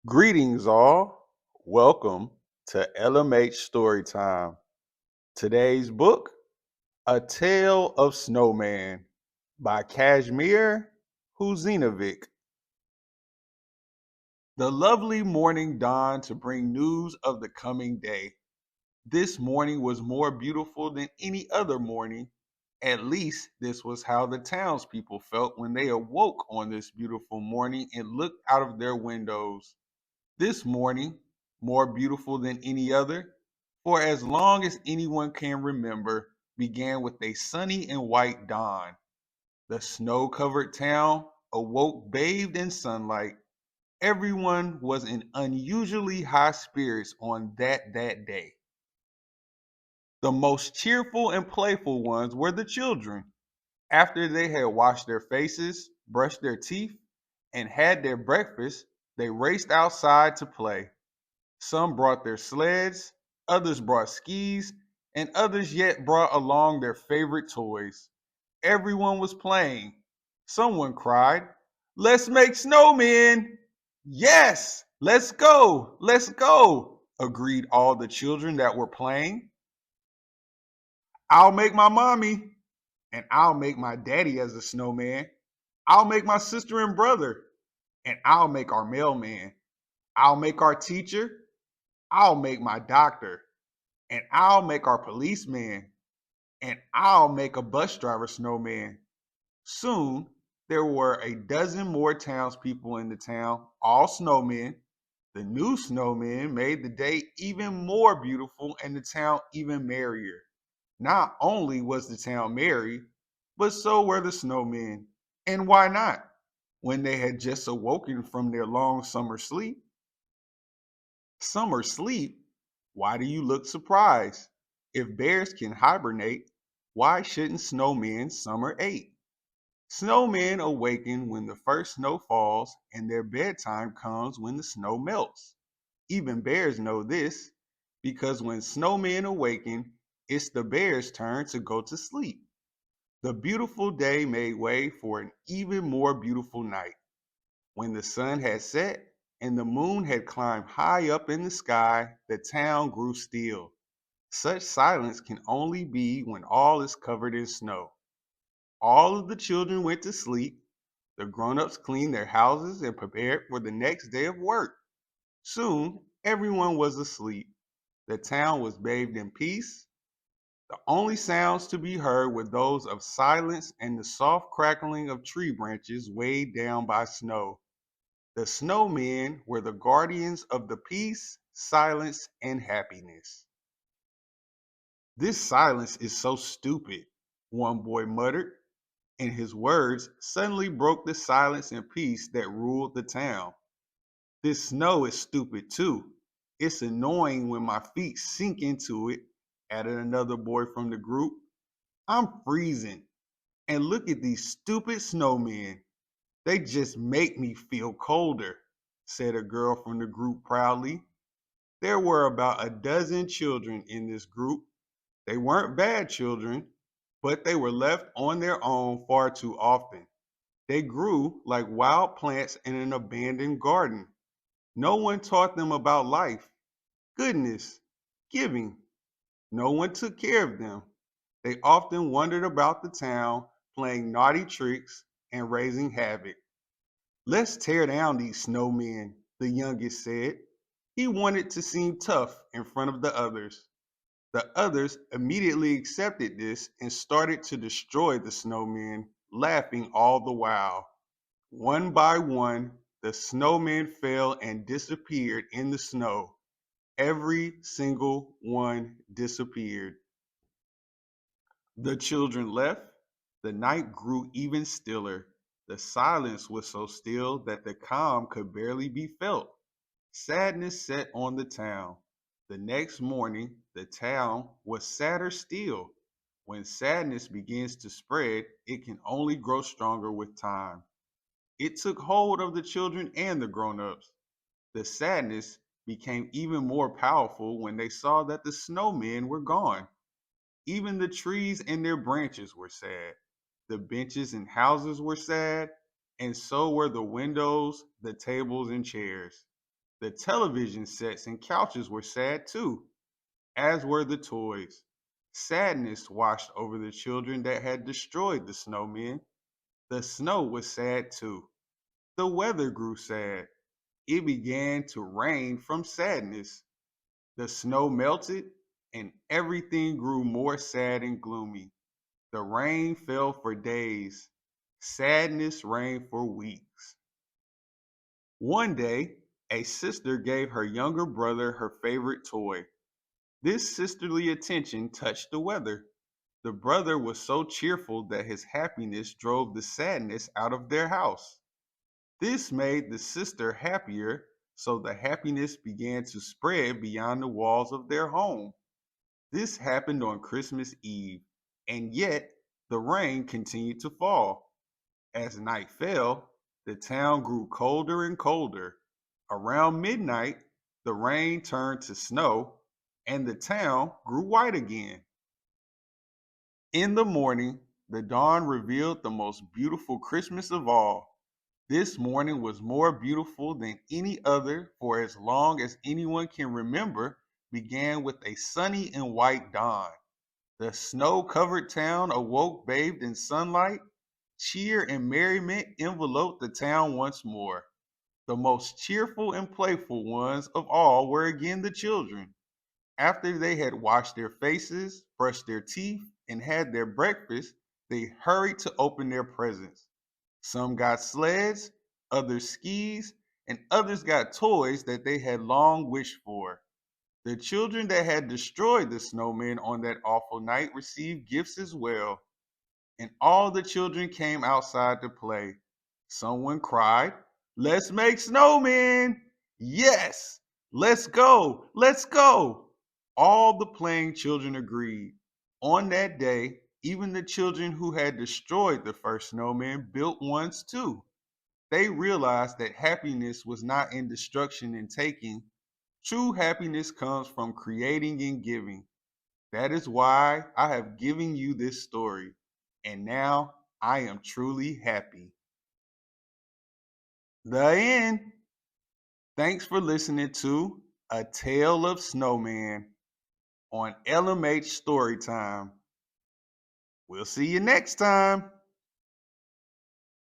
Greetings, all. Welcome to LMH Storytime. Today's book, A Tale of Snowman by Kašmir Huseinović. The lovely morning dawned to bring news of the coming day. This morning was more beautiful than any other morning. At least this was how the townspeople felt when they awoke on this beautiful morning and looked out of their windows. This morning, more beautiful than any other, for as long as anyone can remember, began with a sunny and white dawn. The snow covered town awoke bathed in sunlight. Everyone was in unusually high spirits on that day. The most cheerful and playful ones were the children. After they had washed their faces, brushed their teeth, and had their breakfast, they raced outside to play. Some brought their sleds, others brought skis, and others yet brought along their favorite toys. Everyone was playing. Someone cried, "Let's make snowmen!" "Yes, let's go, agreed all the children that were playing. "I'll make my mommy, and I'll make my daddy as a snowman. I'll make my sister and brother, and I'll make our mailman. I'll make our teacher, I'll make my doctor, and I'll make our policeman, and I'll make a bus driver snowman." Soon there were a dozen more townspeople in the town, all snowmen. The new snowmen made the day even more beautiful and the town even merrier. Not only was the town merry, but so were the snowmen. And why not? When they had just awoken from their long summer sleep. Summer sleep? Why do you look surprised? If bears can hibernate, why shouldn't snowmen summer-ate? Snowmen awaken when the first snow falls, and their bedtime comes when the snow melts. Even bears know this, because when snowmen awaken, it's the bears' turn to go to sleep. The beautiful day made way for an even more beautiful night. When the sun had set and the moon had climbed high up in the sky, the town grew still. Such silence can only be when all is covered in snow. All of the children went to sleep. The grown-ups cleaned their houses and prepared for the next day of work. Soon, everyone was asleep. The town was bathed in peace. The only sounds to be heard were those of silence and the soft crackling of tree branches weighed down by snow. The snowmen were the guardians of the peace, silence, and happiness. "This silence is so stupid," one boy muttered, and his words suddenly broke the silence and peace that ruled the town. "This snow is stupid too. It's annoying when my feet sink into it," added another boy from the group. "I'm freezing. And look at these stupid snowmen. They just make me feel colder," said a girl from the group proudly. There were about a dozen children in this group. They weren't bad children, but they were left on their own far too often. They grew like wild plants in an abandoned garden. No one taught them about life, goodness, giving. No one took care of them. They often wandered about the town, playing naughty tricks and raising havoc. "Let's tear down these snowmen," the youngest said. He wanted to seem tough in front of the others. The others immediately accepted this and started to destroy the snowmen, laughing all the while. One by one, the snowmen fell and disappeared in the snow. Every single one disappeared. The children left. The night grew even stiller. The silence was so still that the calm could barely be felt. Sadness set on the town. The next morning, the town was sadder still. When sadness begins to spread, it can only grow stronger with time. It took hold of the children and the grown-ups. The sadness became even more powerful when they saw that the snowmen were gone. Even the trees and their branches were sad. The benches and houses were sad, and so were the windows, the tables, and chairs. The television sets and couches were sad too, as were the toys. Sadness washed over the children that had destroyed the snowmen. The snow was sad too. The weather grew sad. It began to rain from sadness. The snow melted, and everything grew more sad and gloomy. The rain fell for days. Sadness reigned for weeks. One day, a sister gave her younger brother her favorite toy. This sisterly attention touched the weather. The brother was so cheerful that his happiness drove the sadness out of their house. This made the sister happier, so the happiness began to spread beyond the walls of their home. This happened on Christmas Eve, and yet the rain continued to fall. As night fell, the town grew colder and colder. Around midnight, the rain turned to snow, and the town grew white again. In the morning, the dawn revealed the most beautiful Christmas of all. This morning was more beautiful than any other for as long as anyone can remember, began with a sunny and white dawn. The snow-covered town awoke bathed in sunlight. Cheer and merriment enveloped the town once more. The most cheerful and playful ones of all were again the children. After they had washed their faces, brushed their teeth, and had their breakfast, they hurried to open their presents. Some got sleds, others skis, and others got toys that they had long wished for. The children that had destroyed the snowmen on that awful night received gifts as well, and all the children came outside to play. Someone cried, "Let's make snowmen!" Yes, let's go, let's go. All the playing children agreed. On that day, even the children who had destroyed the first snowman built ones too. They realized that happiness was not in destruction and taking. True happiness comes from creating and giving. That is why I have given you this story. And now I am truly happy. The end. Thanks for listening to A Tale of Snowman on LMH Storytime. We'll see you next time.